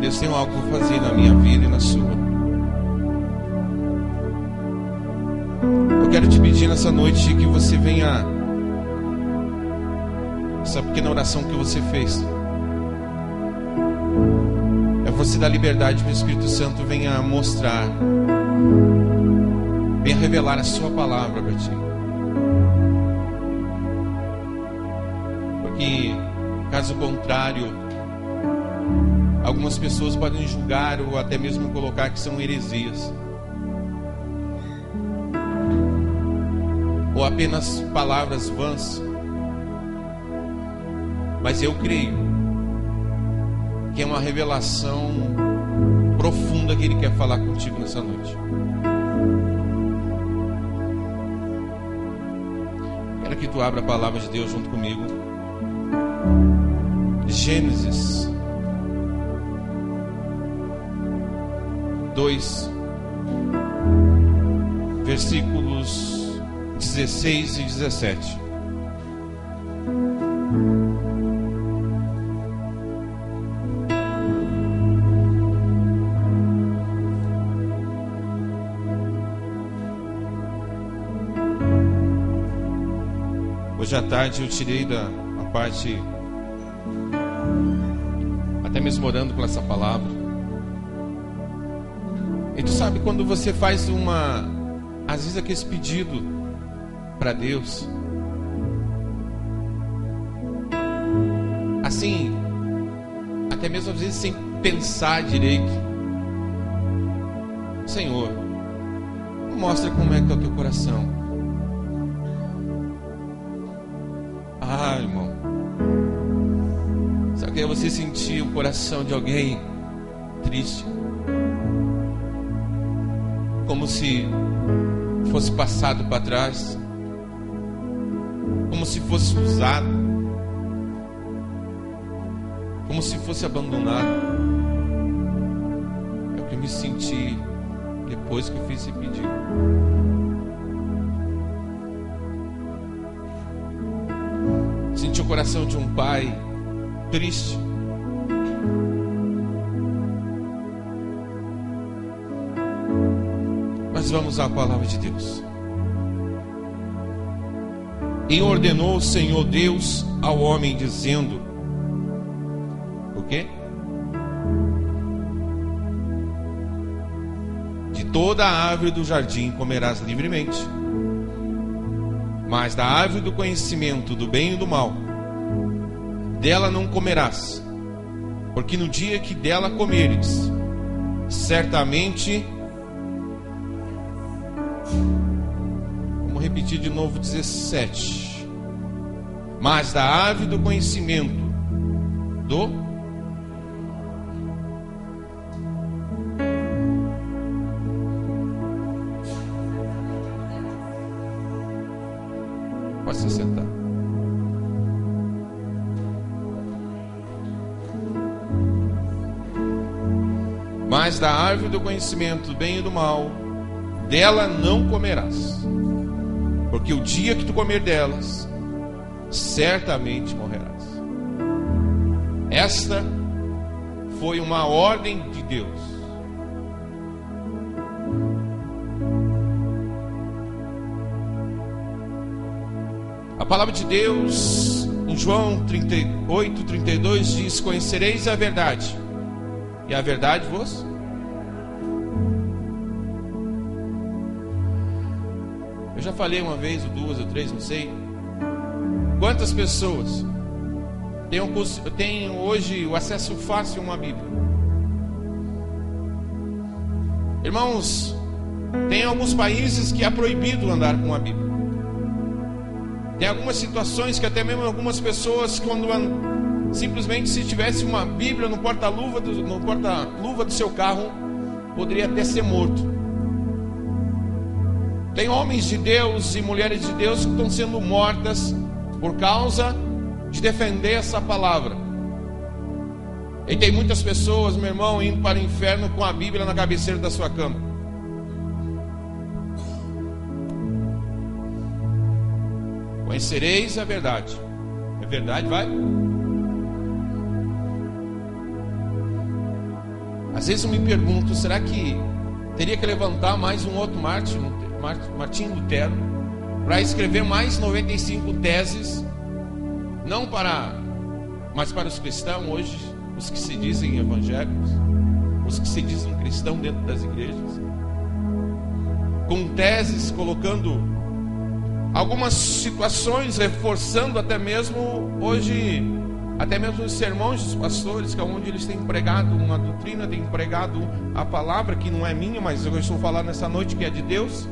Deus tem algo para fazer na minha vida e na sua. Eu quero te pedir nessa noite que você venha, essa pequena oração que você fez, é você dar liberdade para o Espírito Santo venha mostrar, venha revelar a sua palavra para ti. Porque, caso contrário, algumas pessoas podem julgar ou até mesmo colocar que são heresias, ou apenas palavras vãs. Mas eu creio que é uma revelação profunda que Ele quer falar contigo nessa noite. Quero que tu abra a palavra de Deus junto comigo. Gênesis 2, versículos 16 e 17. Hoje à tarde eu tirei a parte, até mesmo orando com essa palavra. E tu sabe quando você faz às vezes aquele pedido para Deus, assim, até mesmo às vezes sem pensar direito: Senhor, mostra como é que é o teu coração. Ah, irmão, sabe que é você sentir o coração de alguém triste, como se fosse passado para trás, como se fosse usado, como se fosse abandonado. É o que eu me senti depois que eu fiz esse pedido. Senti o coração de um pai triste, mas vamos à palavra de Deus. E ordenou o Senhor Deus ao homem, dizendo: o quê? De toda a árvore do jardim comerás livremente, mas da árvore do conhecimento do bem e do mal, dela não comerás, porque no dia que dela comeres, certamente... Vamos repetir de novo 17. Mas da árvore do conhecimento do... Pode se sentar. Mas da árvore do conhecimento do bem e do mal, dela não comerás, porque o dia que tu comer delas, certamente morrerás. Esta foi uma ordem de Deus. A palavra de Deus em João 38, 32 diz: conhecereis a verdade, e a verdade vos... Eu já falei uma vez, ou duas, ou três, não sei quantas pessoas têm hoje o acesso fácil a uma Bíblia. Irmãos, tem alguns países que é proibido andar com a Bíblia. Tem algumas situações que até mesmo algumas pessoas, quando simplesmente se tivesse uma Bíblia no porta-luva do seu carro, poderia até ser morto. Tem homens de Deus e mulheres de Deus que estão sendo mortas por causa de defender essa palavra. E tem muitas pessoas, meu irmão, indo para o inferno com a Bíblia na cabeceira da sua cama. Conhecereis a verdade. É verdade, vai? Às vezes eu me pergunto, será que teria que levantar mais um outro Martim Lutero, para escrever mais 95 teses, não para, mas para os cristãos hoje, os que se dizem evangélicos, os que se dizem cristãos dentro das igrejas, com teses, colocando algumas situações, reforçando até mesmo hoje, até mesmo os sermões dos pastores, que é onde eles têm pregado uma doutrina, têm pregado a palavra que não é minha, mas eu estou falando nessa noite que é de Deus.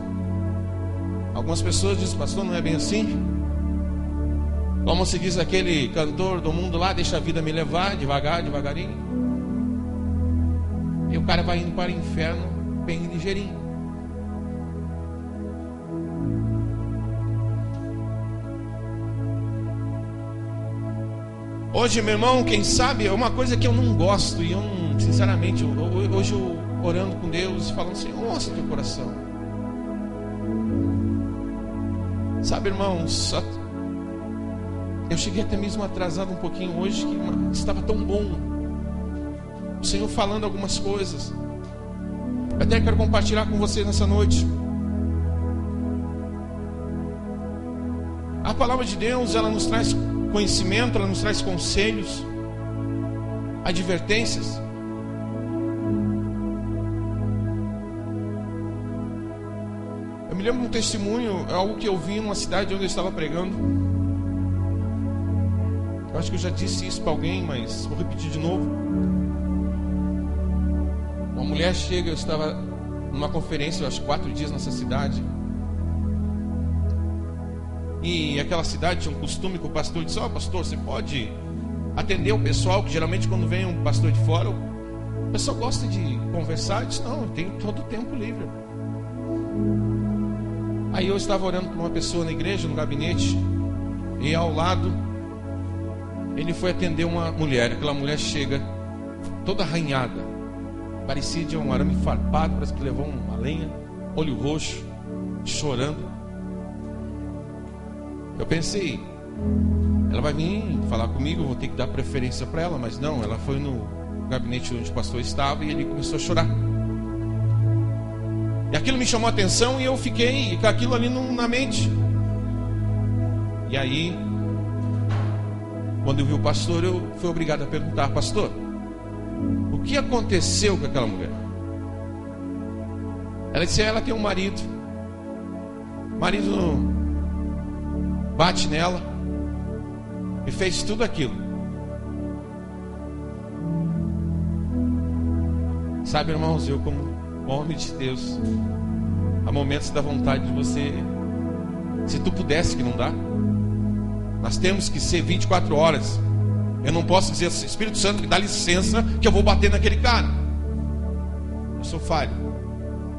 Algumas pessoas dizem, pastor, não é bem assim. Como se diz aquele cantor do mundo lá, deixa a vida me levar, devagar, devagarinho. E o cara vai indo para o inferno bem ligeirinho. Hoje, meu irmão, quem sabe, é uma coisa que eu não gosto, e eu não, sinceramente, hoje eu orando com Deus, falando assim, mostra teu coração. Sabe, irmãos, eu cheguei até mesmo atrasado um pouquinho hoje, que estava tão bom o Senhor falando algumas coisas. Eu até quero compartilhar com você nessa noite. A palavra de Deus, ela nos traz conhecimento, ela nos traz conselhos, advertências. Eu me lembro de um testemunho, algo que eu vi em uma cidade onde eu estava pregando. Eu acho que eu já disse isso para alguém, mas vou repetir de novo. Uma mulher chega, eu estava numa conferência, eu acho 4 dias nessa cidade. E aquela cidade tinha um costume que o pastor disse, pastor, você pode atender o pessoal, que geralmente quando vem um pastor de fora, o pessoal gosta de conversar. Eu disse, não, eu tenho todo o tempo livre. Aí eu estava orando com uma pessoa na igreja, no gabinete, e ao lado ele foi atender uma mulher. Aquela mulher chega toda arranhada, parecia de um arame farpado, parece que levou uma lenha, olho roxo, chorando. Eu pensei, ela vai vir falar comigo, eu vou ter que dar preferência para ela, mas não, ela foi no gabinete onde o pastor estava e ele começou a chorar. E aquilo me chamou a atenção e eu fiquei com aquilo ali na mente. E aí, quando eu vi o pastor, eu fui obrigado a perguntar, pastor, o que aconteceu com aquela mulher? Ela disse, ela tem um marido. O marido bate nela e fez tudo aquilo. Sabe, irmãos, eu como homem de Deus, há momentos da vontade de você, se tu pudesse, que não dá. Nós temos que ser 24 horas. Eu não posso dizer, Espírito Santo, me dá licença que eu vou bater naquele cara. Eu sou falho,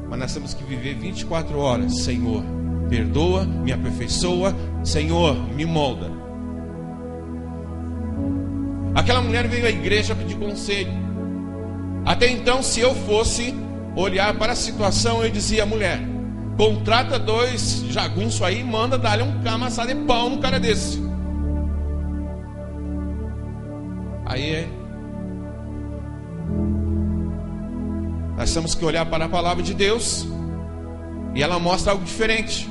mas nós temos que viver 24 horas. Senhor, perdoa, me aperfeiçoa, Senhor, me molda. Aquela mulher veio à igreja pedir conselho. Até então, se eu fosse olhar para a situação, eu dizia, mulher, contrata 2 jagunços aí e manda dar-lhe um amassado de pau no cara desse. Aí nós temos que olhar para a palavra de Deus e ela mostra algo diferente.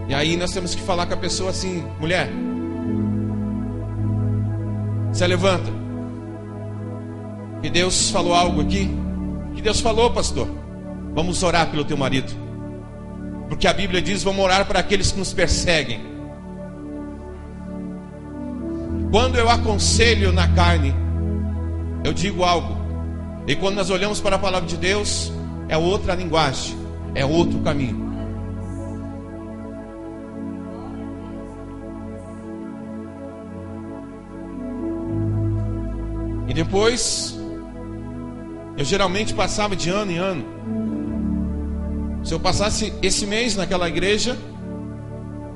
E aí nós temos que falar com a pessoa assim, mulher, se levanta, que Deus falou algo aqui. Que Deus falou, pastor, vamos orar pelo teu marido, porque a Bíblia diz, vamos orar para aqueles que nos perseguem. Quando eu aconselho na carne, eu digo algo, e quando nós olhamos para a palavra de Deus, é outra linguagem, é outro caminho. E depois, eu geralmente passava de ano em ano. Se eu passasse esse mês naquela igreja,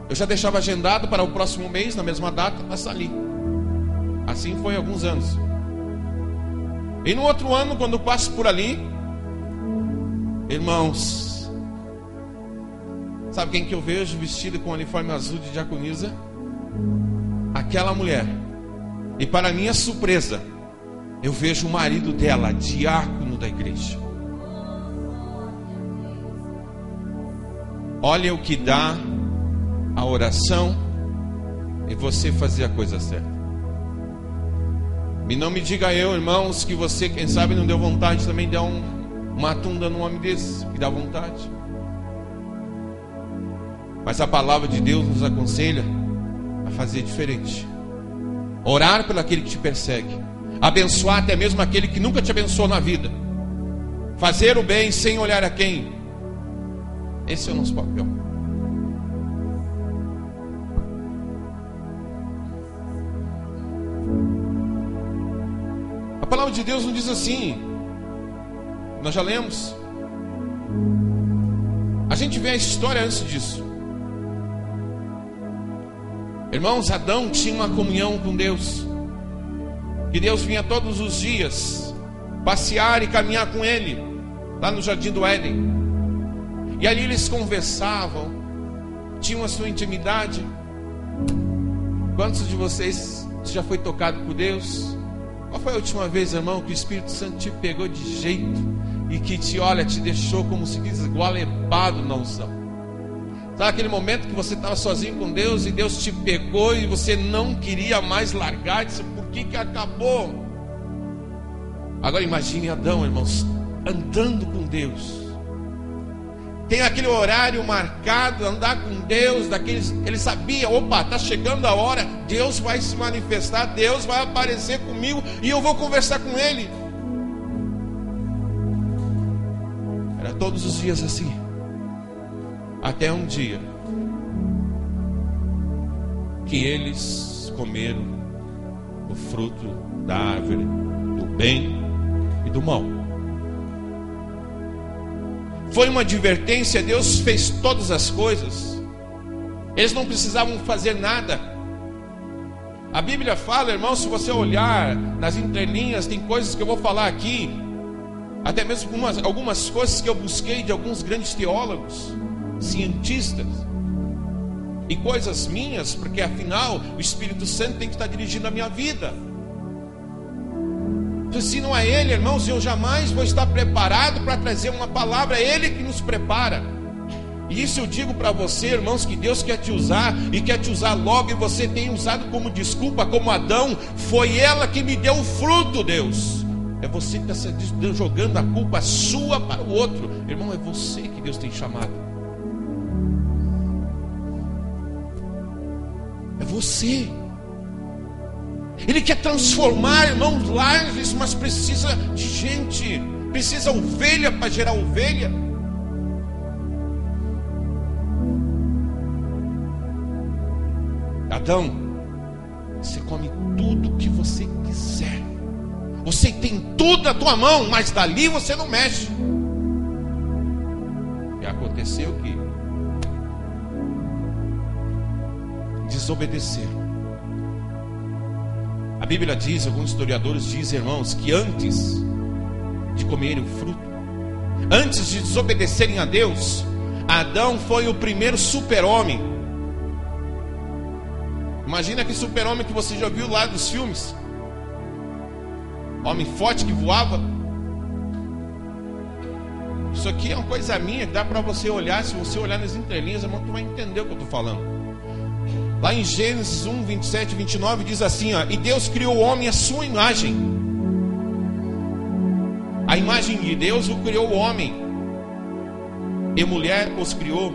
eu já deixava agendado para o próximo mês, na mesma data, passar ali. Assim foi alguns anos. E no outro ano, quando eu passo por ali, irmãos, sabe quem que eu vejo vestida com o uniforme azul de diaconisa? Aquela mulher E para minha surpresa, eu vejo o marido dela, diácono da igreja. Olha o que dá a oração e você fazer a coisa certa. E não me diga eu, irmãos, que você, quem sabe, não deu vontade também de dar uma tunda num homem desse, que dá vontade. Mas a palavra de Deus nos aconselha a fazer diferente. Orar pelo aquele que te persegue. Abençoar até mesmo aquele que nunca te abençoou na vida. Fazer o bem sem olhar a quem. Esse é o nosso papel. A palavra de Deus nos diz assim. Nós já lemos. A gente vê a história antes disso. Irmãos, Adão tinha uma comunhão com Deus. Que Deus vinha todos os dias passear e caminhar com ele, lá no jardim do Éden. E ali eles conversavam, tinham a sua intimidade. Quantos de vocês já foi tocado por Deus? Qual foi a última vez, irmão, que o Espírito Santo te pegou de jeito e que te deixou, como se diz, gualebado na unção? Sabe aquele momento que você estava sozinho com Deus e Deus te pegou e você não queria mais largar? Disse, por que acabou? Agora imagine Adão, irmãos, andando com Deus. Tem aquele horário marcado, andar com Deus, ele sabia, opa, está chegando a hora, Deus vai se manifestar, Deus vai aparecer comigo e eu vou conversar com Ele. Era todos os dias assim. Até um dia que eles comeram o fruto da árvore do bem e do mal. Foi uma advertência, Deus fez todas as coisas. Eles não precisavam fazer nada. A Bíblia fala, irmão, se você olhar nas entrelinhas, tem coisas que eu vou falar aqui, até mesmo algumas coisas que eu busquei de alguns grandes teólogos, cientistas, e coisas minhas, porque afinal o Espírito Santo tem que estar dirigindo a minha vida. Se não é Ele, irmãos, eu jamais vou estar preparado para trazer uma palavra. É Ele que nos prepara. E isso eu digo para você, irmãos, que Deus quer te usar e quer te usar logo, e você tem usado como desculpa, como Adão. Foi ela que me deu o fruto, Deus. É você que está jogando a culpa sua para o outro. Irmão, é você que Deus tem chamado. É você. Ele quer transformar, irmãos, lares, mas precisa de gente. Precisa ovelha para gerar ovelha. Adão, você come tudo que você quiser. Você tem tudo na tua mão, mas dali você não mexe. E aconteceu que desobedeceram. A Bíblia diz, alguns historiadores dizem, irmãos, que antes de comerem o fruto, antes de desobedecerem a Deus, Adão foi o primeiro super-homem. Imagina que super-homem que você já viu lá dos filmes. Homem forte que voava. Isso aqui é uma coisa minha que dá para você olhar. Se você olhar nas entrelinhas, irmão, tu vai entender o que eu estou falando. Lá em Gênesis 1, 27 e 29 diz assim, ó, e Deus criou o homem à sua imagem. A imagem de Deus o criou o homem, e mulher os criou.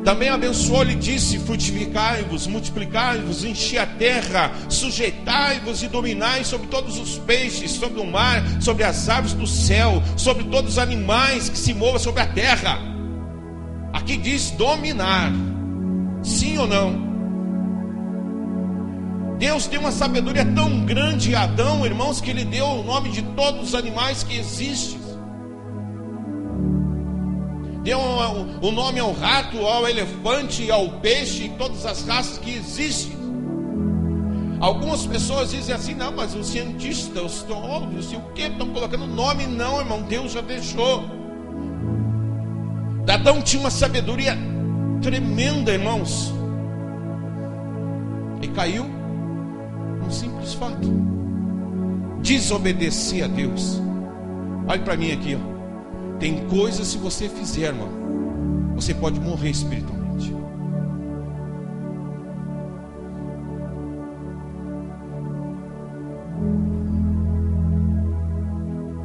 Também abençoou-lhe e disse, frutificai-vos, multiplicai-vos, enchi a terra, sujeitai-vos e dominai sobre todos os peixes, sobre o mar, sobre as aves do céu, sobre todos os animais que se movam sobre a terra. Aqui diz dominar. Sim ou não? Deus deu uma sabedoria tão grande a Adão, irmãos, que ele deu o nome de todos os animais que existem. Deu o nome ao rato, ao elefante, ao peixe, todas as raças que existem. Algumas pessoas dizem assim, não, mas os cientistas, os teólogos, não sei o que, estão colocando nome. Não, irmão, Deus já deixou. Adão tinha uma sabedoria tremenda, irmãos. E caiu Um simples fato. Desobedecer a Deus. Olhe para mim aqui, ó. Tem coisas, se você fizer, irmão, você pode morrer espiritualmente.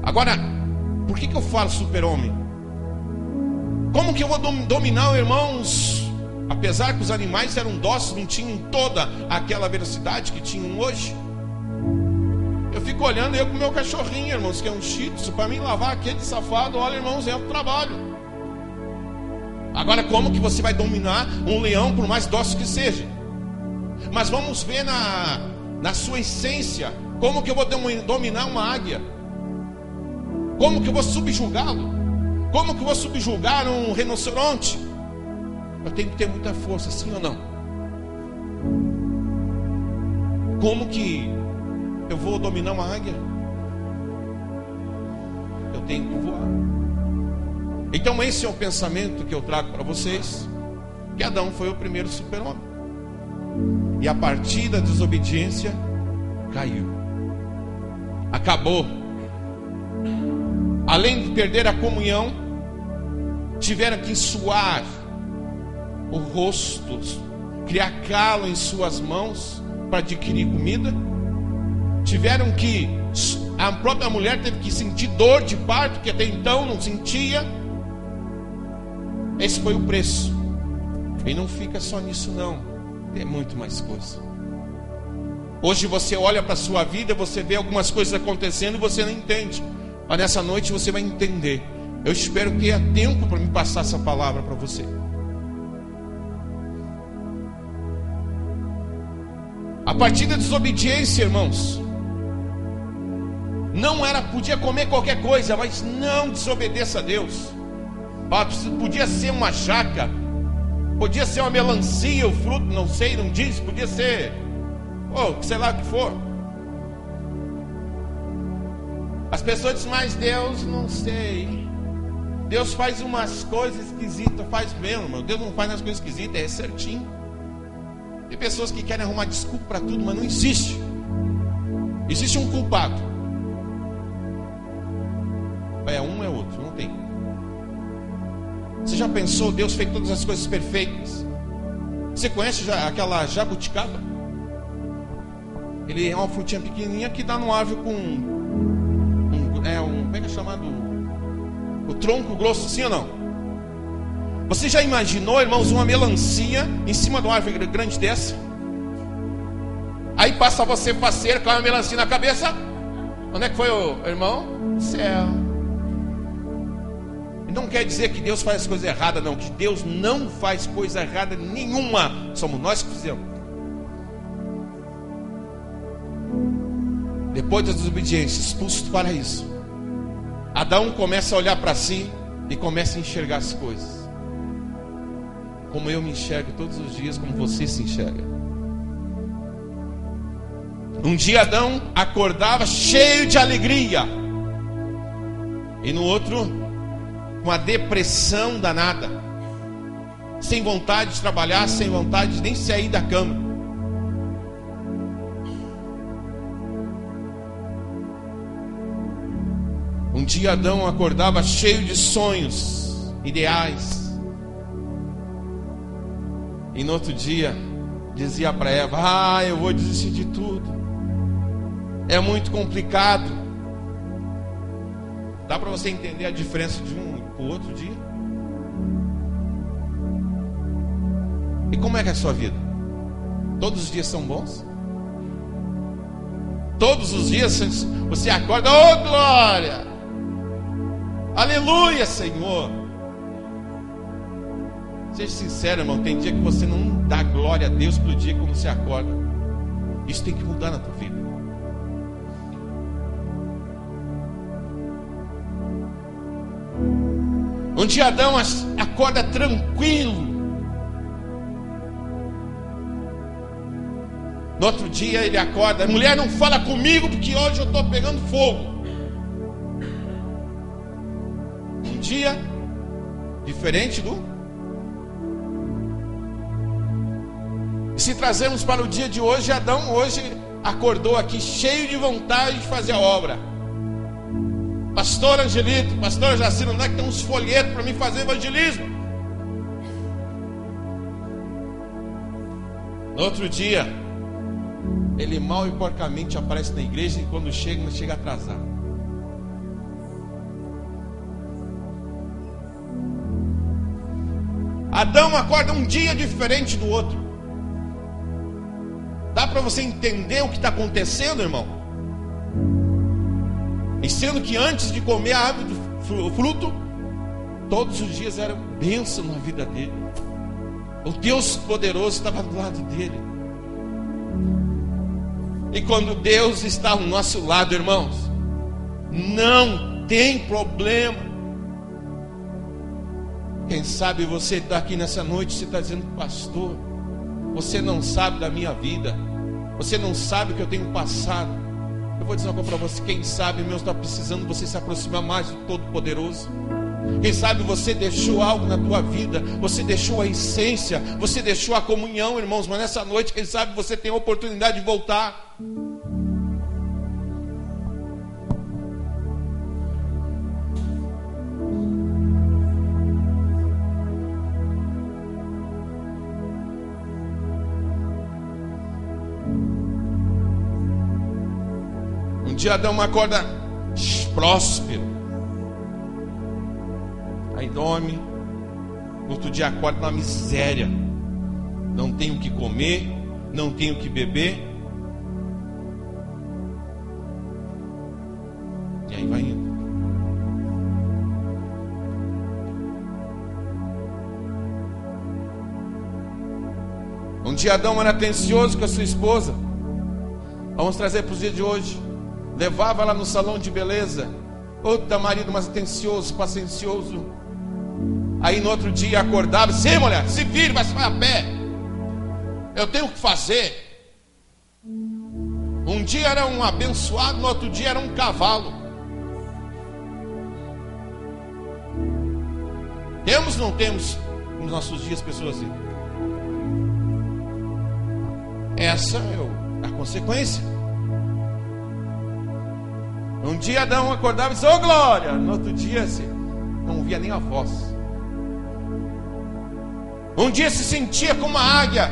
Agora, por que eu falo super-homem? Como que eu vou dominar, irmãos? Apesar que os animais eram dóceis, não tinham toda aquela velocidade que tinham hoje. Eu fico olhando, eu com meu cachorrinho, irmãos, que é um shih tzu, para mim lavar aquele safado, olha, irmãos, é um trabalho. Agora, como que você vai dominar um leão, por mais dócil que seja? Mas vamos ver na sua essência, como que eu vou dominar uma águia? Como que eu vou subjugá-lo? Como que eu vou subjugar um rinoceronte? Eu tenho que ter muita força, sim ou não? Como que eu vou dominar uma águia? Eu tenho que voar. Então esse é o pensamento que eu trago para vocês, que Adão foi o primeiro super-homem. E a partir da desobediência, caiu. Acabou. Além de perder a comunhão, tiveram que suar o rosto, criar calo em suas mãos para adquirir comida. Tiveram que, a própria mulher teve que sentir dor de parto, que até então não sentia. Esse foi o preço. E não fica só nisso não, tem muito mais coisa. Hoje você olha para a sua vida, você vê algumas coisas acontecendo e você não entende. Mas nessa noite você vai entender. Eu espero que tenha tempo para me passar essa palavra para você. A partir da desobediência, irmãos, não era, podia comer qualquer coisa, mas não desobedeça a Deus. Podia ser uma jaca, podia ser uma melancia, o fruto, não sei, não diz, podia ser, sei lá o que for. As pessoas dizem, mas Deus, não sei. Deus faz umas coisas esquisitas, faz mesmo, irmão. Deus não faz umas coisas esquisitas, é certinho. Tem pessoas que querem arrumar desculpa para tudo, mas não existe. Existe um culpado. É um, é outro, não tem. Você já pensou, Deus fez todas as coisas perfeitas? Você conhece aquela jabuticaba? Ele é uma frutinha pequenininha que dá no árvore com como é que é chamado? O tronco grosso, sim ou não? Você já imaginou, irmãos, uma melancia em cima de uma árvore grande dessa? Aí passa você faceiro com uma melancia na cabeça. Onde é que foi o irmão? Céu. Não quer dizer que Deus faz coisa errada, não. Que Deus não faz coisa errada nenhuma. Somos nós que fizemos. Depois da desobediência, expulso do paraíso, Adão começa a olhar para si e começa a enxergar as coisas. Como eu me enxergo todos os dias, como você se enxerga. Um dia Adão acordava cheio de alegria. E no outro, com a depressão danada. Sem vontade de trabalhar, sem vontade de nem sair da cama. Um dia Adão acordava cheio de sonhos, ideais. E no outro dia dizia para Eva, eu vou desistir de tudo. É muito complicado. Dá para você entender a diferença de um para o outro dia? E como é que é a sua vida? Todos os dias são bons? Todos os dias você acorda, glória! Aleluia, Senhor. Seja sincero, irmão. Tem dia que você não dá glória a Deus pelo dia quando você acorda. Isso tem que mudar na tua vida. Um dia Adão acorda tranquilo. No outro dia ele acorda, mulher, não fala comigo porque hoje eu estou pegando fogo. Um dia diferente do... E se trazemos para o dia de hoje, Adão hoje acordou aqui cheio de vontade de fazer a obra. Pastor Angelito, pastor Jacino, onde é que tem uns folhetos para mim fazer evangelismo? No outro dia, ele mal e porcamente aparece na igreja, e quando chega atrasado. Adão acorda um dia diferente do outro. Dá para você entender o que está acontecendo, irmão? E sendo que antes de comer a árvore do fruto, todos os dias era bênção na vida dele. O Deus poderoso estava do lado dele. E quando Deus está ao nosso lado, irmãos, não tem problema. Quem sabe você está aqui nessa noite, você está dizendo: pastor, você não sabe da minha vida, você não sabe o que eu tenho passado. Eu vou dizer uma coisa para você: quem sabe, meu, está precisando você se aproximar mais do Todo-Poderoso. Quem sabe você deixou algo na tua vida, você deixou a essência, você deixou a comunhão, irmãos, mas nessa noite, quem sabe você tem a oportunidade de voltar. Um dia Adão acorda próspero, aí dorme. No outro dia acorda na miséria, não tem o que comer, não tem o que beber, e aí vai indo. Um dia Adão era atencioso com a sua esposa. Vamos trazer para os dias de hoje. Levava ela no salão de beleza. Outra marido mais atencioso, paciencioso. Aí no outro dia acordava: sim, mulher, se vire, vai a pé, eu tenho o que fazer. Um dia era um abençoado, no outro dia era um cavalo. Temos ou não temos nos nossos dias pessoas assim? Essa é a consequência. Um dia Adão acordava e disse: ô glória! No outro dia não ouvia nem a voz. Um dia se sentia como uma águia,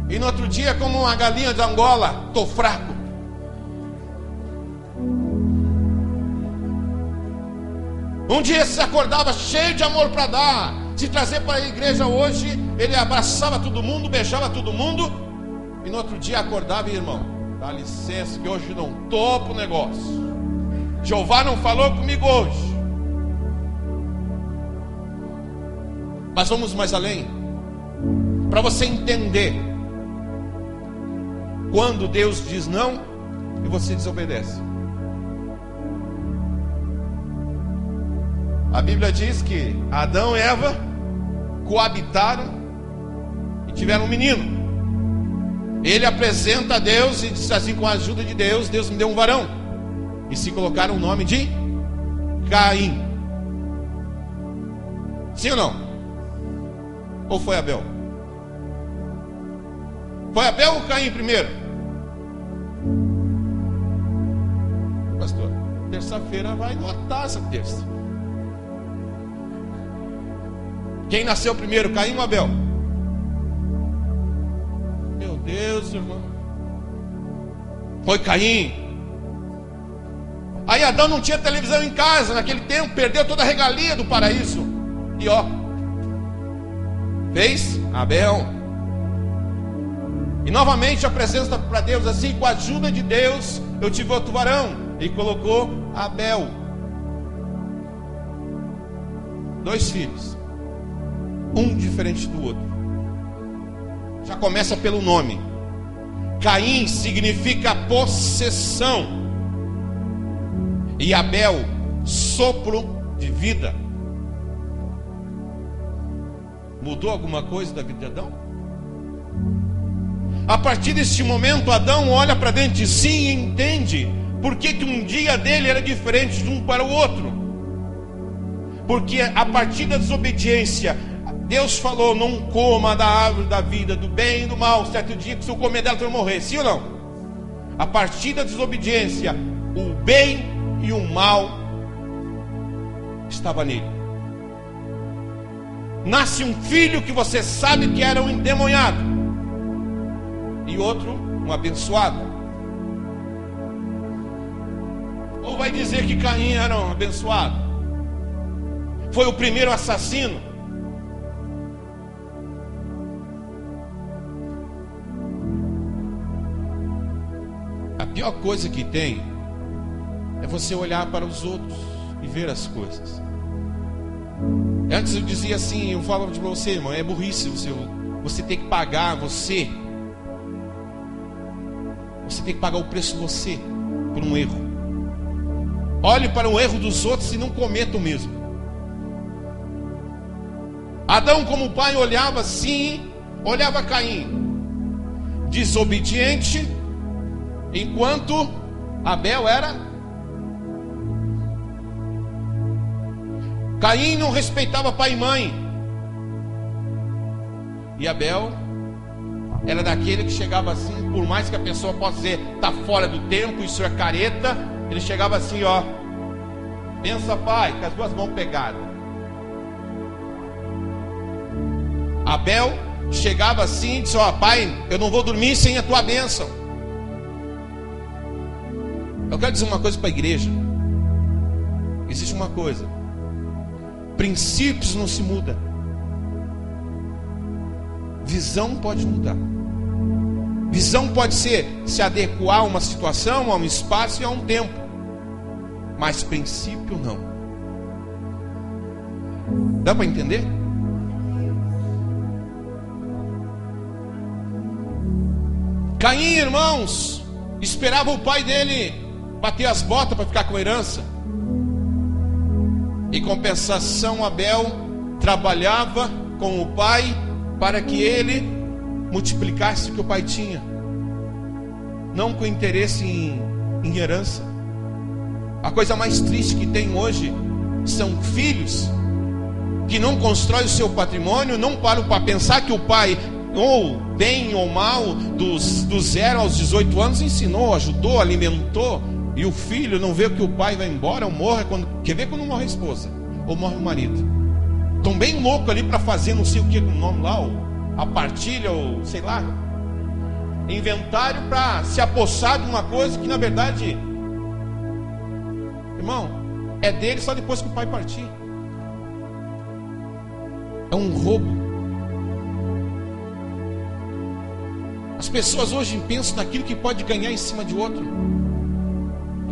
e no outro dia como uma galinha de Angola. Estou fraco. Um dia se acordava cheio de amor para dar, se trazer para a igreja hoje, ele abraçava todo mundo, beijava todo mundo. E no outro dia acordava: irmão, dá licença que hoje não topo o negócio. Jeová não falou comigo hoje. Mas vamos mais além, para você entender quando Deus diz não e você desobedece. A Bíblia diz que Adão e Eva coabitaram e tiveram um menino. Ele apresenta a Deus e diz assim: com a ajuda de Deus, Deus me deu um varão. E se colocaram o nome de Caim. Sim ou não? Ou foi Abel? Foi Abel ou Caim primeiro? Pastor, terça-feira vai notar essa terça. Quem nasceu primeiro, Caim ou Abel? Meu Deus, irmão, foi Caim. Aí Adão não tinha televisão em casa naquele tempo, perdeu toda a regalia do paraíso. E ó, fez Abel. E novamente apresenta para Deus assim: com a ajuda de Deus eu tive outro varão. E colocou Abel. 2 filhos, um diferente do outro. Já começa pelo nome. Caim significa possessão, e Abel, sopro de vida. Mudou alguma coisa da vida de Adão? A partir deste momento, Adão olha para dentro de si e entende por que um dia dele era diferente de um para o outro. Porque a partir da desobediência, Deus falou: não coma da árvore da vida, do bem e do mal. Certo dia que se eu comer dela, tu vai morrer. Sim ou não? A partir da desobediência, o bem e o mal estava nele. Nasce um filho que você sabe que era um endemoniado, e outro um abençoado. Ou vai dizer que Caim era um abençoado? Foi o primeiro assassino. A pior coisa que tem é você olhar para os outros e ver as coisas. Antes eu dizia assim, eu falava para você, irmão, é burrice você tem que pagar você tem que pagar o preço você por um erro. Olhe para o erro dos outros e não cometa o mesmo. Adão, como pai, olhava assim, olhava Caim, desobediente, enquanto Abel era. Caim não respeitava pai e mãe, e Abel era daquele que chegava assim, por mais que a pessoa possa dizer, está fora do tempo, isso é careta, ele chegava assim, ó, pensa pai, com as duas mãos pegadas. Abel chegava assim e disse, ó, pai, eu não vou dormir sem a tua bênção. Eu quero dizer uma coisa para a igreja. Existe uma coisa: princípios não se mudam, visão pode mudar. Visão pode ser se adequar a uma situação, a um espaço e a um tempo, mas princípio não. Dá para entender? Caim, irmãos, esperava o pai dele bater as botas para ficar com a herança. Em compensação, Abel trabalhava com o pai para que ele multiplicasse o que o pai tinha, não com interesse em herança. A coisa mais triste que tem hoje são filhos que não constroem o seu patrimônio, não param para pensar que o pai, ou bem ou mal, do 0 aos 18 anos ensinou, ajudou, alimentou, e o filho não vê que o pai vai embora ou morre quer ver quando morre a esposa ou morre o marido. Estão bem loucos ali para fazer não sei o que com o nome lá, a partilha, ou sei lá, inventário para se apossar de uma coisa que na verdade, irmão, é dele só depois que o pai partir. É um roubo. As pessoas hoje pensam naquilo que pode ganhar em cima de outro.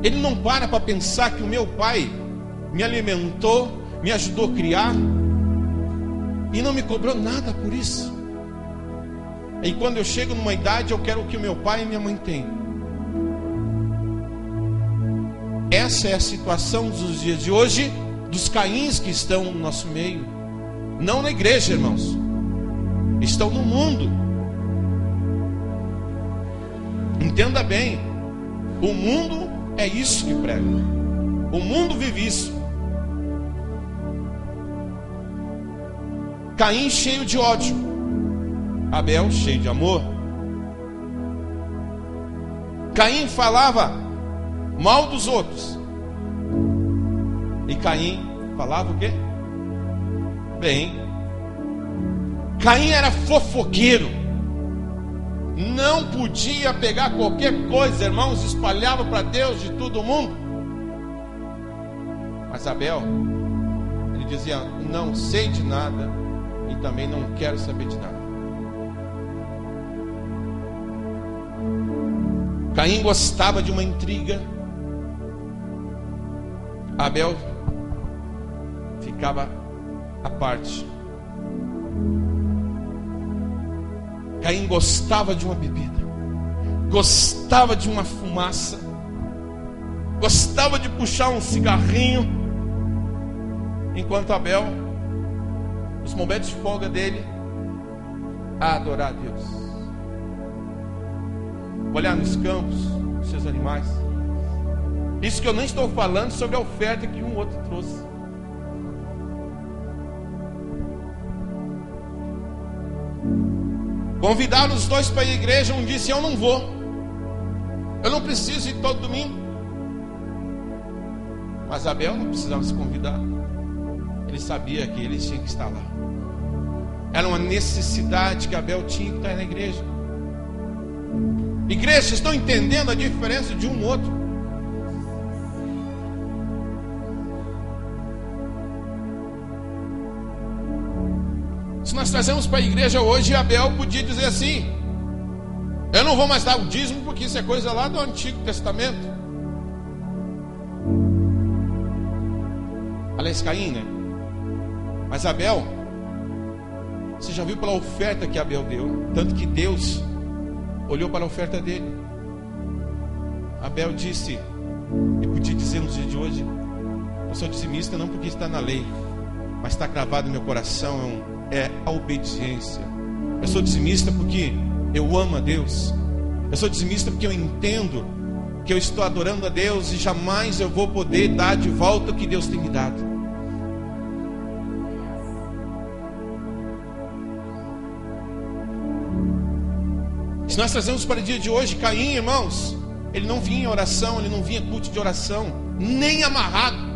Ele não para pensar que o meu pai me alimentou, me ajudou a criar e não me cobrou nada por isso. E quando eu chego numa idade, eu quero o que o meu pai e minha mãe têm. Essa é a situação dos dias de hoje, dos Caíns que estão no nosso meio. Não na igreja, irmãos, estão no mundo. Entenda bem, o mundo é isso que prega. O mundo vive isso. Caim cheio de ódio, Abel cheio de amor. Caim falava mal dos outros, e Caim falava o quê? Bem. Caim era fofoqueiro, não podia pegar qualquer coisa, irmãos, espalhava para Deus de todo mundo. Mas Abel, ele dizia, não sei de nada e também não quero saber de nada. Caim gostava de uma intriga, Abel ficava à parte. Caim gostava de uma bebida, gostava de uma fumaça, gostava de puxar um cigarrinho, enquanto Abel, nos momentos de folga dele, a adorar a Deus, olhar nos campos, os seus animais. Isso que eu nem estou falando sobre a oferta que um outro trouxe. Convidaram os dois para ir à igreja, um disse, eu não vou. Eu não preciso ir todo domingo. Mas Abel não precisava se convidar. Ele sabia que ele tinha que estar lá. Era uma necessidade que Abel tinha que estar na igreja. Igreja, vocês estão entendendo a diferença de um outro? Se nós trazemos para a igreja hoje, Abel podia dizer assim: eu não vou mais dar o dízimo porque isso é coisa lá do Antigo Testamento. Aliás, Caim, né? Mas Abel, você já viu pela oferta que Abel deu? Tanto que Deus olhou para a oferta dele. Abel disse, e podia dizer nos dias de hoje: eu sou dizimista não porque está na lei, mas está cravado no meu coração, é a obediência. Eu sou dizimista porque eu amo a Deus. Eu sou dizimista porque eu entendo que eu estou adorando a Deus e jamais eu vou poder dar de volta o que Deus tem me dado. Se nós trazemos para o dia de hoje, Caim, irmãos, ele não vinha em oração, ele não vinha culto de oração, nem amarrado.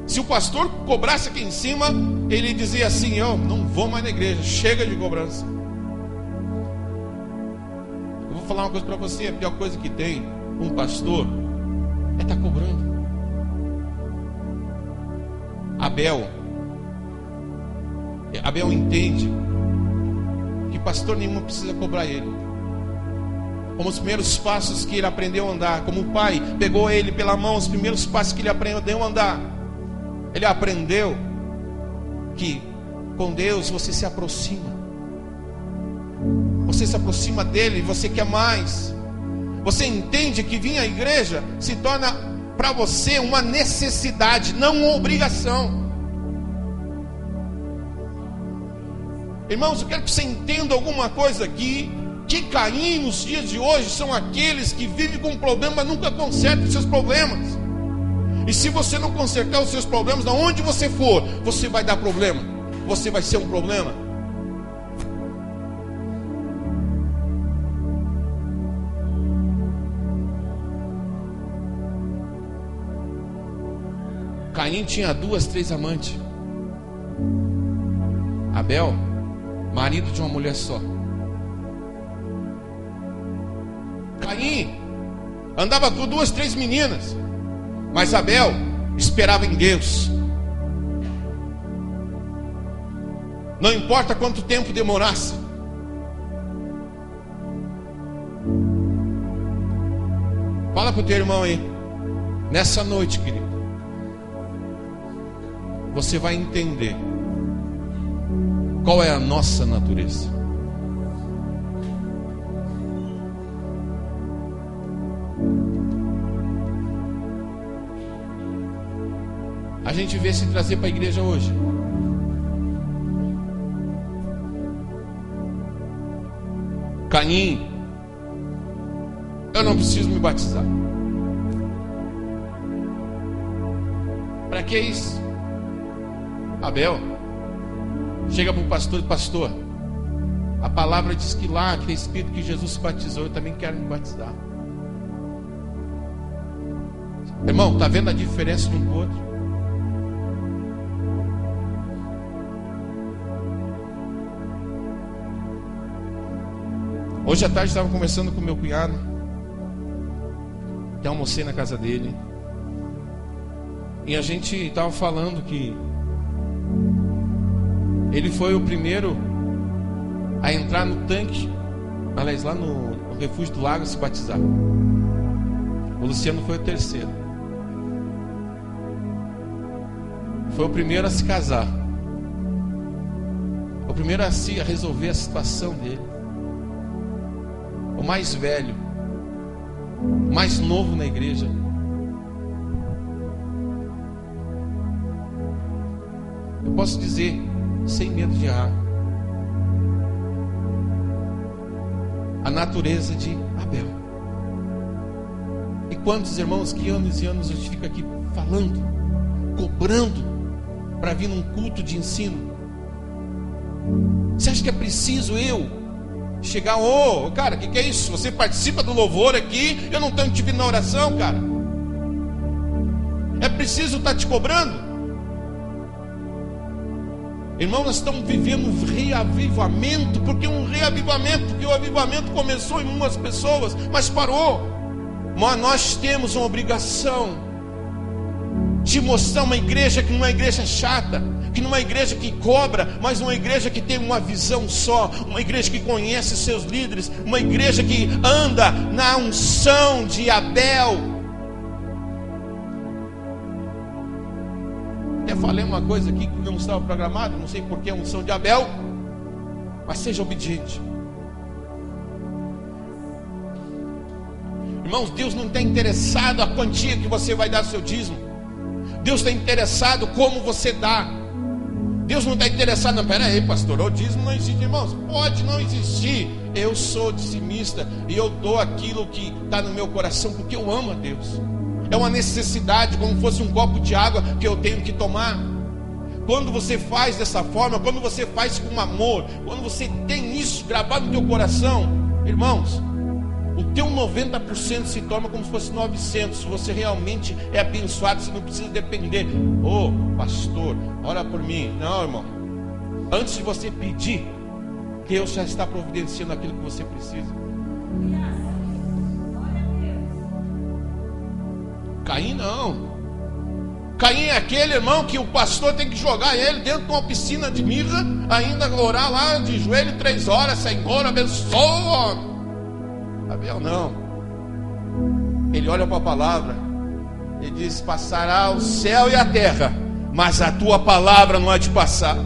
Se o pastor cobrasse aqui em cima, ele dizia assim: eu não vou mais na igreja, chega de cobrança. Eu vou falar uma coisa para você: a pior coisa que tem um pastor é estar cobrando. Abel entende que pastor nenhum precisa cobrar ele. Como os primeiros passos que ele aprendeu a andar, como o pai pegou ele pela mão, os primeiros passos que ele aprendeu a andar, ele aprendeu que com Deus você se aproxima. Você se aproxima dele, você quer mais. Você entende que vir à igreja se torna para você uma necessidade, não uma obrigação. Irmãos, eu quero que você entenda alguma coisa aqui. Que Caim nos dias de hoje são aqueles que vivem com problema, mas nunca consertam os seus problemas. E se você não consertar os seus problemas, aonde você for, você vai dar problema. Você vai ser um problema. Caim tinha 2, 3 amantes. Abel, marido de uma mulher só. Caim andava com 2, 3 meninas, mas Abel esperava em Deus. Não importa quanto tempo demorasse. Fala para o teu irmão aí: nessa noite, querido, você vai entender qual é a nossa natureza. A gente vê se trazer para a igreja hoje. Caim, eu não preciso me batizar. Para que isso? Abel chega para o pastor: pastor, a palavra diz que lá, que tem escrito que Jesus se batizou, eu também quero me batizar. Irmão, está vendo a diferença de um para o outro? Hoje à tarde estava conversando com meu cunhado, que almocei na casa dele, e a gente estava falando que ele foi o primeiro a entrar no tanque, aliás, lá no Refúgio do Lago, se batizar. O Luciano foi o terceiro. Foi o primeiro a se casar, o primeiro a resolver a situação dele. O mais velho, o mais novo na igreja. Eu posso dizer, sem medo de errar, a natureza de Abel. E quantos irmãos que anos e anos a gente fica aqui falando, cobrando para vir num culto de ensino? Você acha que é preciso eu Chegar, cara, o que é isso? Você participa do louvor aqui, eu não tenho te vindo na oração, cara. É preciso estar te cobrando? Irmão, nós estamos vivendo um reavivamento, porque o avivamento começou em umas pessoas, mas parou. Mas nós temos uma obrigação de mostrar uma igreja que não é uma igreja chata, que não é uma igreja que cobra, mas uma igreja que tem uma visão só, uma igreja que conhece seus líderes, uma igreja que anda na unção de Abel. Até falei uma coisa aqui que não estava programado, não sei porque a unção de Abel, mas seja obediente. Irmãos, Deus não está interessado a quantia que você vai dar seu dízimo. Deus está interessado como você dá. Deus não está interessado, não, pera aí, pastor, o dízimo não existe, irmãos. Pode não existir. Eu sou dizimista e eu dou aquilo que está no meu coração, porque eu amo a Deus. É uma necessidade, como fosse um copo de água que eu tenho que tomar. Quando você faz dessa forma, quando você faz com amor, quando você tem isso gravado no teu coração, irmãos, o teu 90% se torna como se fosse 900. Se você realmente é abençoado, você não precisa depender. Pastor, ora por mim. Não, irmão. Antes de você pedir, Deus já está providenciando aquilo que você precisa. Caim não. Caim é aquele irmão que o pastor tem que jogar ele dentro de uma piscina de mirra, ainda orar lá de joelho 3 horas, Senhor, abençoa. Abel não. Ele olha para a palavra e diz: passará o céu e a terra, mas a tua palavra não há de passar.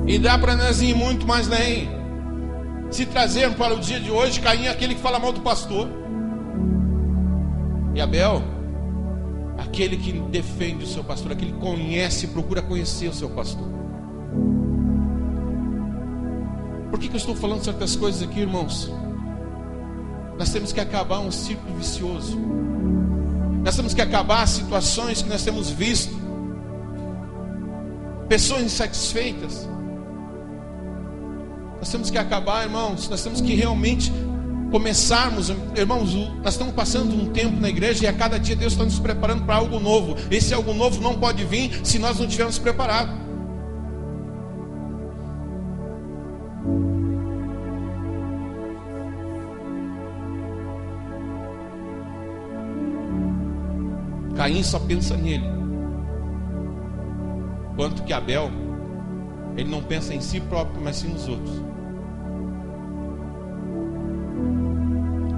E dá para nós ir muito mais além. Se trazer para o dia de hoje, Caim é aquele que fala mal do pastor, e Abel, aquele que defende o seu pastor, aquele que conhece, procura conhecer o seu pastor. Por que eu estou falando certas coisas aqui, irmãos? Nós temos que acabar um ciclo vicioso. Nós temos que acabar as situações que nós temos visto, pessoas insatisfeitas. Nós temos que acabar, irmãos. Nós temos que realmente começarmos, irmãos. Nós estamos passando um tempo na igreja e a cada dia Deus está nos preparando para algo novo. Esse algo novo não pode vir se nós não estivermos preparados. Caim só pensa nele, quanto que Abel, ele não pensa em si próprio, mas sim nos outros.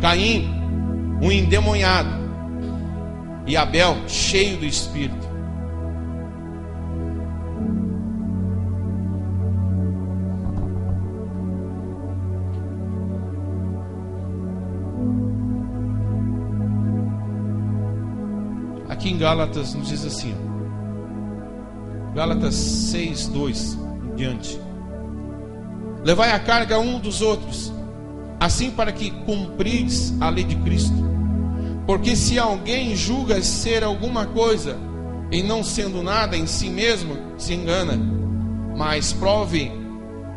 Caim, um endemoniado, e Abel, cheio do Espírito. Aqui em Gálatas nos diz assim, Gálatas 6:2 em diante: levai a carga um dos outros, assim para que cumpris a lei de Cristo. Porque se alguém julga ser alguma coisa, e não sendo nada em si mesmo, se engana. Mas prove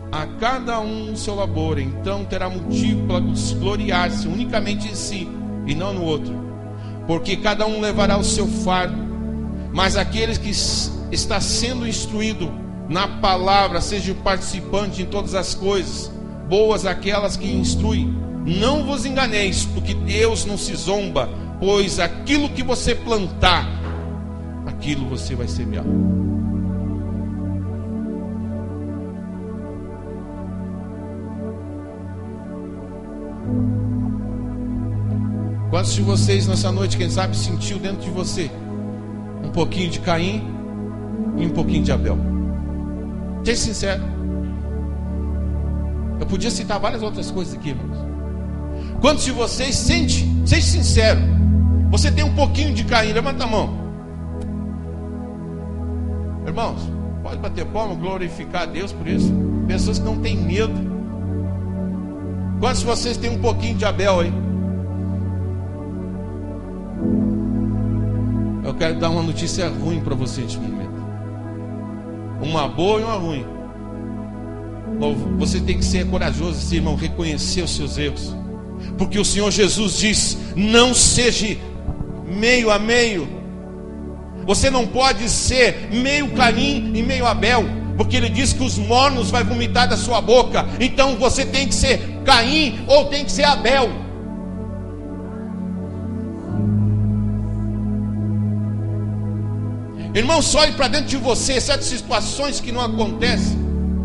a cada um o seu labor, então terá motivo para gloriar-se unicamente em si, e não no outro. Porque cada um levará o seu fardo. Mas aqueles que está sendo instruído na palavra, seja participante em todas as coisas, boas aquelas que instruem. Não vos enganeis, porque Deus não se zomba, pois aquilo que você plantar, aquilo você vai semear. Quantos de vocês nessa noite, quem sabe, sentiu dentro de você um pouquinho de Caim e um pouquinho de Abel? Seja sincero. Eu podia citar várias outras coisas aqui, irmãos. Quantos de vocês sente? Seja sincero. Você tem um pouquinho de Caim? Levanta a mão. Irmãos, pode bater palma, glorificar a Deus por isso. Pessoas que não têm medo. Quantos de vocês têm um pouquinho de Abel aí? Eu quero dar uma notícia ruim para você neste momento. Uma boa e uma ruim. Você tem que ser corajoso, assim, irmão, reconhecer os seus erros. Porque o Senhor Jesus diz: não seja meio a meio. Você não pode ser meio Caim e meio Abel, porque ele diz que os mornos vai vomitar da sua boca. Então você tem que ser Caim ou tem que ser Abel. Irmãos, olhe para dentro de você, certas situações que não acontecem.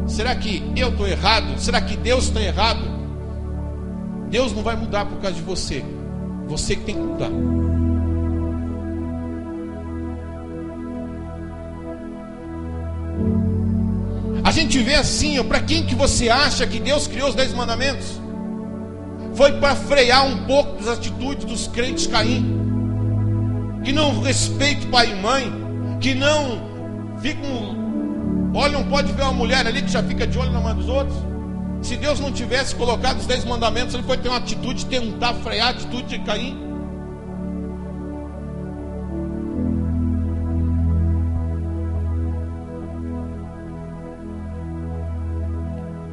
Será que eu estou errado? Será que Deus está errado? Deus não vai mudar por causa de você. Você que tem que mudar. A gente vê assim, para quem que você acha que Deus criou os 10 mandamentos? Foi para frear um pouco das atitudes dos crentes Caim, que não respeitam pai e mãe, que não ficam, olha, não pode ver uma mulher ali que já fica de olho na mão dos outros. Se Deus não tivesse colocado os 10 mandamentos, ele foi ter uma atitude de tentar frear a atitude de Caim.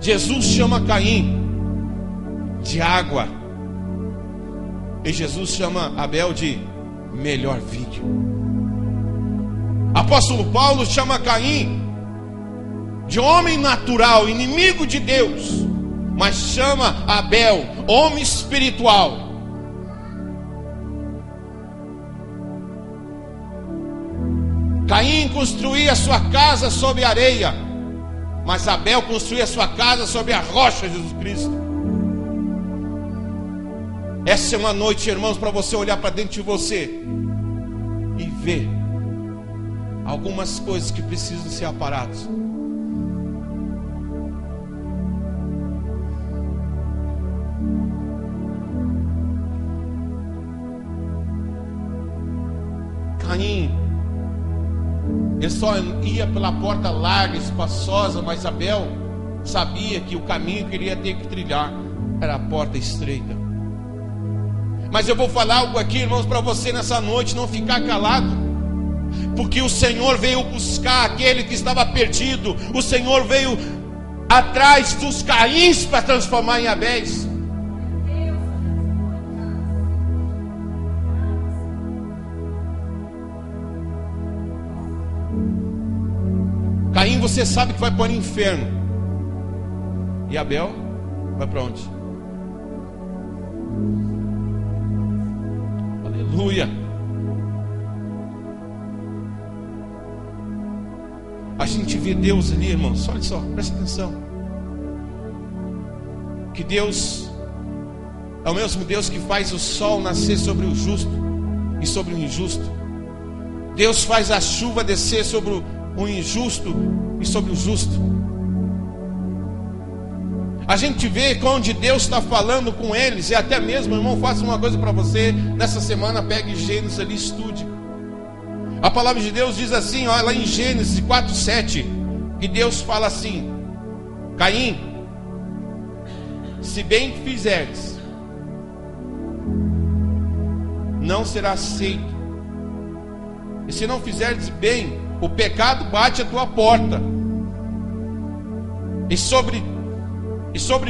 Jesus chama Caim de água, e Jesus chama Abel de melhor vinho. Apóstolo Paulo chama Caim de homem natural, inimigo de Deus, mas chama Abel homem espiritual. Caim construía sua casa sobre areia, mas Abel construía sua casa sobre a rocha de Jesus Cristo. Essa é uma noite, irmãos, para você olhar para dentro de você e ver algumas coisas que precisam ser aparadas. Caim, ele só ia pela porta larga, espaçosa, mas Abel sabia que o caminho que ele ia ter que trilhar era a porta estreita. Mas eu vou falar algo aqui, irmãos, para você nessa noite não ficar calado, porque o Senhor veio buscar aquele que estava perdido. O Senhor veio atrás dos Caíns para transformar em Abéis. Caim, você sabe que vai para o inferno. E Abel vai para onde? Aleluia. A gente vê Deus ali, irmãos. Olha só, presta atenção. Que Deus é o mesmo Deus que faz o sol nascer sobre o justo e sobre o injusto. Deus faz a chuva descer sobre o injusto e sobre o justo. A gente vê onde Deus está falando com eles. E até mesmo, irmão, faça uma coisa para você. Nessa semana, pegue Gênesis ali, estude. A palavra de Deus diz assim, olha lá em Gênesis 4:7, que Deus fala assim: Caim, se bem fizeres, não será aceito. E se não fizeres bem, o pecado bate à tua porta, e sobre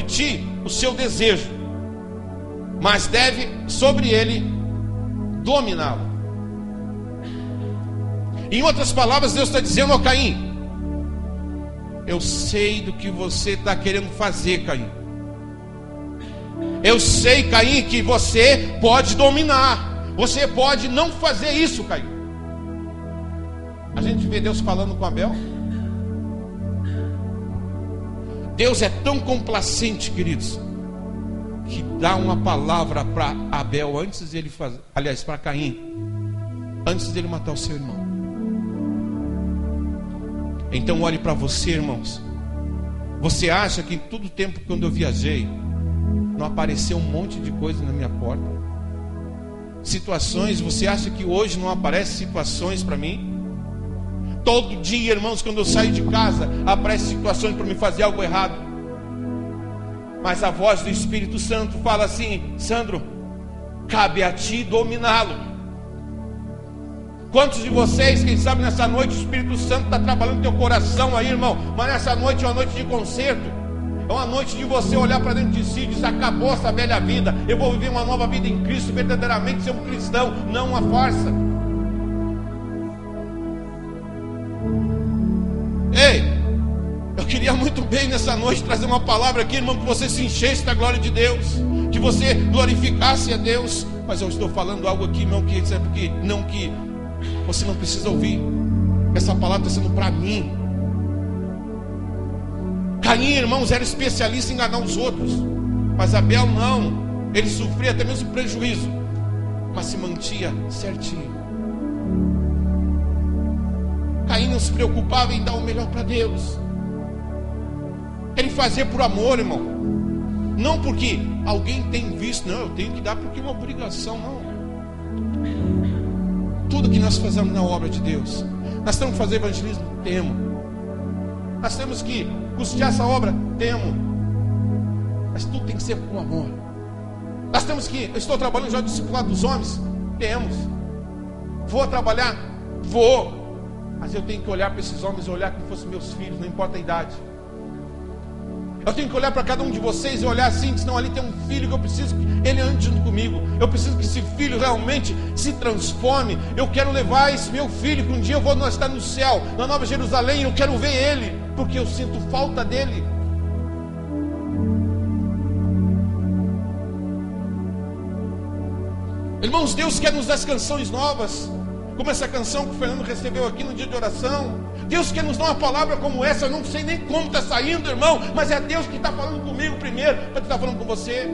ti o seu desejo, mas deve sobre ele dominá-lo. Em outras palavras, Deus está dizendo: ó Caim, eu sei do que você está querendo fazer, Caim. Eu sei, Caim, que você pode dominar. Você pode não fazer isso, Caim. A gente vê Deus falando com Abel. Deus é tão complacente, queridos, que dá uma palavra para Abel antes dele fazer, aliás, para Caim, antes dele matar o seu irmão. Então olhe para você, irmãos. Você acha que em todo o tempo quando eu viajei, não apareceu um monte de coisa na minha porta? Situações, você acha que hoje não aparecem situações para mim? Todo dia, irmãos, quando eu saio de casa, aparecem situações para me fazer algo errado. Mas a voz do Espírito Santo fala assim: Sandro, cabe a ti dominá-lo. Quantos de vocês, quem sabe nessa noite o Espírito Santo está trabalhando no teu coração aí, irmão, mas nessa noite é uma noite de concerto, é uma noite de você olhar para dentro de si e dizer: acabou essa velha vida, eu vou viver uma nova vida em Cristo, verdadeiramente ser um cristão, não uma farsa. Ei, eu queria muito bem nessa noite trazer uma palavra aqui, irmão, que você se enchesse da glória de Deus, que você glorificasse a Deus, mas eu estou falando algo aqui, irmão, que sabe que não, que você não precisa ouvir. Essa palavra está sendo para mim. Caim, irmãos, era especialista em enganar os outros, mas Abel não. Ele sofria até mesmo prejuízo, mas se mantinha certinho. Caim não se preocupava em dar o melhor para Deus. Ele fazia por amor, irmão, não porque alguém tem visto. Não, eu tenho que dar porque é uma obrigação. Não. Tudo que nós fazemos na obra de Deus, nós temos que fazer evangelismo? Temos. Nós temos que custear essa obra? Temos. Mas tudo tem que ser com amor. Nós temos que, eu estou trabalhando já no discipulado dos homens? Temos. Vou trabalhar? Vou. Mas eu tenho que olhar para esses homens e olhar como se fossem meus filhos, não importa a idade. Eu tenho que olhar para cada um de vocês e olhar assim: senão ali tem um filho que eu preciso que ele ande junto comigo. Eu preciso que esse filho realmente se transforme. Eu quero levar esse meu filho, que um dia eu vou estar no céu, na Nova Jerusalém. Eu quero ver ele, porque eu sinto falta dele. Irmãos, Deus quer nos dar canções novas, como essa canção que o Fernando recebeu aqui no dia de oração. Deus quer nos dar uma palavra como essa. Eu não sei nem como está saindo, irmão, mas é Deus que está falando comigo primeiro, para que está falando com você.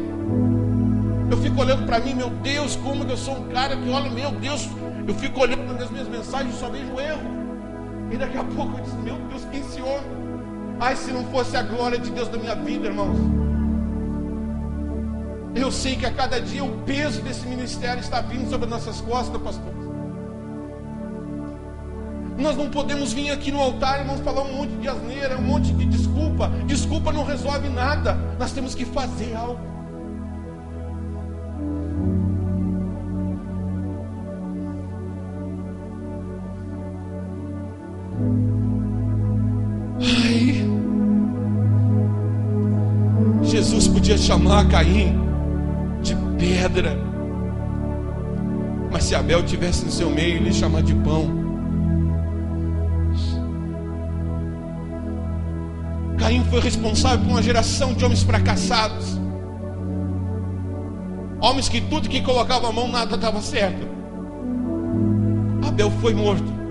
Eu fico olhando para mim: meu Deus, como que eu sou um cara que olha, meu Deus, eu fico olhando nas minhas mensagens e só vejo erro. E daqui a pouco eu disse: meu Deus, quem esse homem? Ai, se não fosse a glória de Deus na minha vida, irmãos. Eu sei que a cada dia o peso desse ministério está vindo sobre as nossas costas, pastor. Nós não podemos vir aqui no altar, irmãos, falar um monte de asneira, um monte de desculpa. Desculpa não resolve nada. Nós temos que fazer algo. Ai, Jesus podia chamar Caim de pedra, mas se Abel tivesse no seu meio, ele ia chamar de pão. Caim foi responsável por uma geração de homens fracassados, homens que tudo que colocava a mão nada dava certo. Abel foi morto.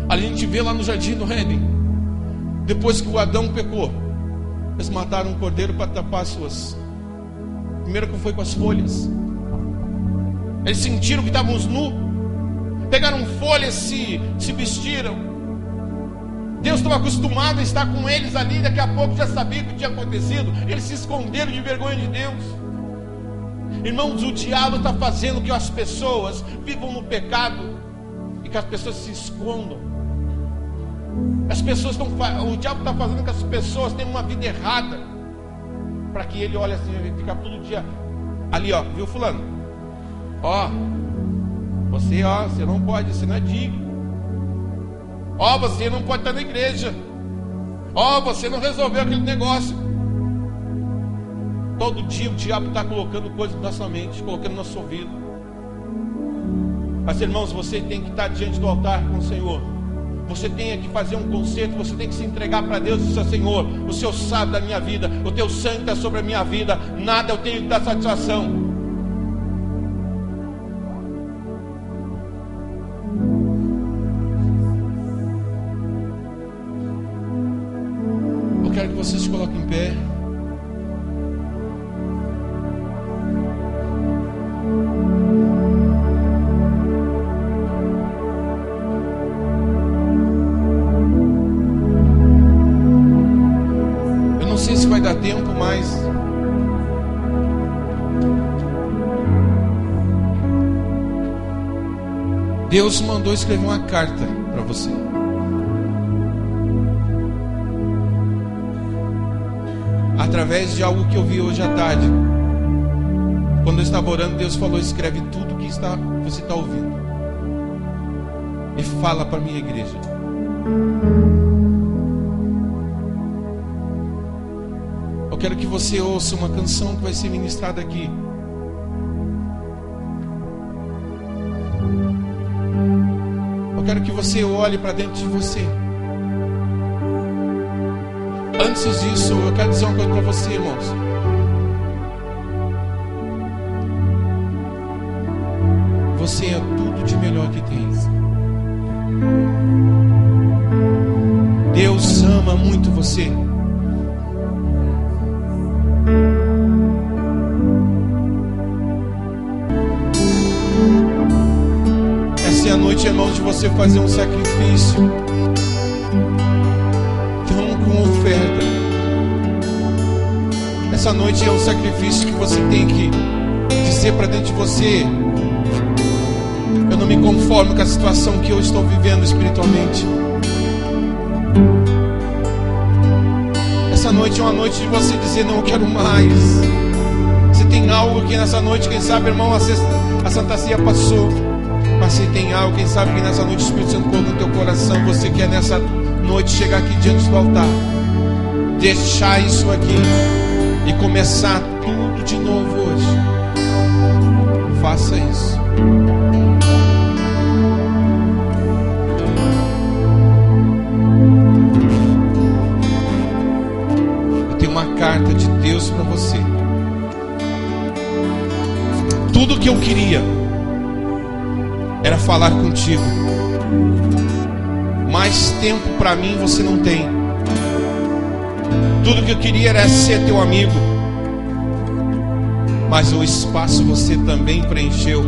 A gente vê lá no jardim do Éden, depois que o Adão pecou, eles mataram um cordeiro para tapar suas. Primeiro que foi com as folhas. Eles sentiram que estávamos nus, pegaram folhas, se vestiram. Deus estava acostumado a estar com eles ali. Daqui a pouco já sabia o que tinha acontecido. Eles se esconderam de vergonha de Deus. Irmãos, o diabo está fazendo que as pessoas vivam no pecado e que as pessoas se escondam. O diabo está fazendo que as pessoas tenham uma vida errada, para que ele olhe assim e fica todo dia ali, ó, viu fulano? Ó, você não pode, você não é digno. Ó, você não pode estar na igreja. Ó, você não resolveu aquele negócio. Todo dia o diabo está colocando coisas na nossa mente, colocando no nosso ouvido. Mas irmãos, você tem que estar diante do altar com o Senhor. Você tem que fazer um concerto, você tem que se entregar para Deus e dizer: Senhor, o Senhor sabe da minha vida, o teu sangue está sobre a minha vida, nada eu tenho que dar satisfação. Eu quero que você se coloque em pé. Vai dar tempo, mas Deus mandou escrever uma carta para você. Através de algo que eu vi hoje à tarde. Quando eu estava orando, Deus falou: escreve tudo que você está ouvindo e fala para a minha igreja. Eu quero que você ouça uma canção que vai ser ministrada aqui. Eu quero que você olhe para dentro de você. Antes disso, eu quero dizer uma coisa para você, irmãos. Você é tudo de melhor que tem. Deus ama muito você. Essa é a noite, irmãos, de você fazer um sacrifício. Não com oferta. Essa noite é um sacrifício que você tem que dizer para dentro de você: eu não me conformo com a situação que eu estou vivendo espiritualmente. Essa noite é uma noite de você dizer: não, eu quero mais. Você tem algo que nessa noite, quem sabe, irmão, a Santa Ceia passou, mas você tem algo, quem sabe, que nessa noite o Espírito Santo colocou no teu coração. Você quer nessa noite chegar aqui diante do altar, deixar isso aqui e começar tudo de novo hoje. Faça isso. Eu tenho uma carta de Deus para você. Tudo que eu queria era falar contigo. Mais tempo para mim você não tem. Tudo que eu queria era ser teu amigo, mas o espaço você também preencheu.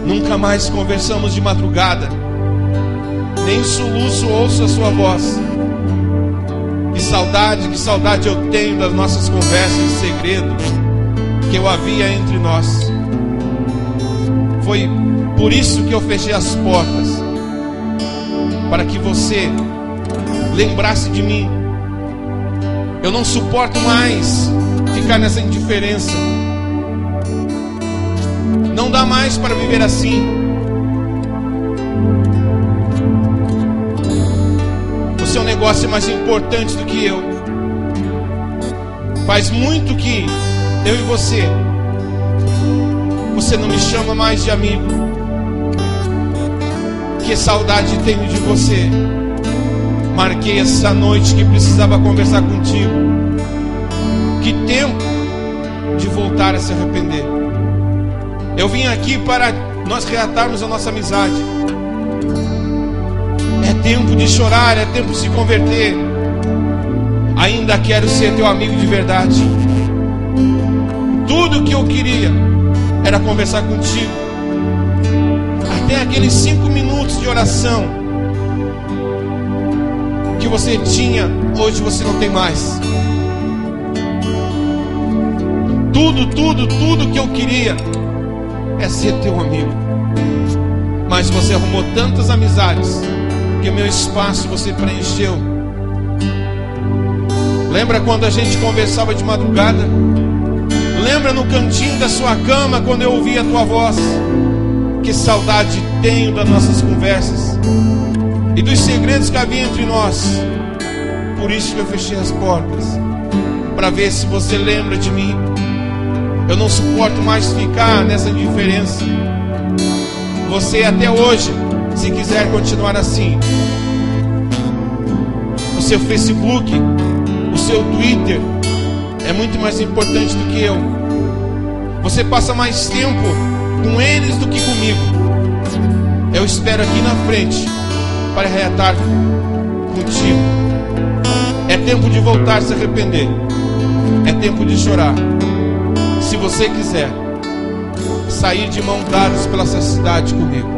Nunca mais conversamos de madrugada, nem soluço ouço a sua voz. Que saudade eu tenho das nossas conversas em segredo que eu havia entre nós. Foi por isso que eu fechei as portas, para que você lembrasse de mim. Eu não suporto mais ficar nessa indiferença. Não dá mais para viver assim. O seu negócio é mais importante do que eu. Faz muito que eu e você não me chama mais de amigo. Que saudade tenho de você. Marquei essa noite que precisava conversar contigo. Que tempo de voltar a se arrepender. Eu vim aqui para nós reatarmos a nossa amizade. É tempo de chorar, é tempo de se converter. Ainda quero ser teu amigo de verdade. Tudo que eu queria era conversar contigo. Até aqueles 5 minutos de oração que você tinha, hoje você não tem mais. Tudo que eu queria é ser teu amigo. Mas você arrumou tantas amizades que o meu espaço você preencheu. Lembra quando a gente conversava de madrugada? Lembra no cantinho da sua cama quando eu ouvia a tua voz? Que saudade tenho das nossas conversas e dos segredos que havia entre nós. Por isso que eu fechei as portas, para ver se você lembra de mim. Eu não suporto mais ficar nessa indiferença. Você até hoje, se quiser continuar assim, o seu Facebook, o seu Twitter é muito mais importante do que eu. Você passa mais tempo com eles do que comigo. Eu espero aqui na frente para reatar contigo. É tempo de voltar a se arrepender. É tempo de chorar. Se você quiser sair de mãos dadas pela essa cidade comigo,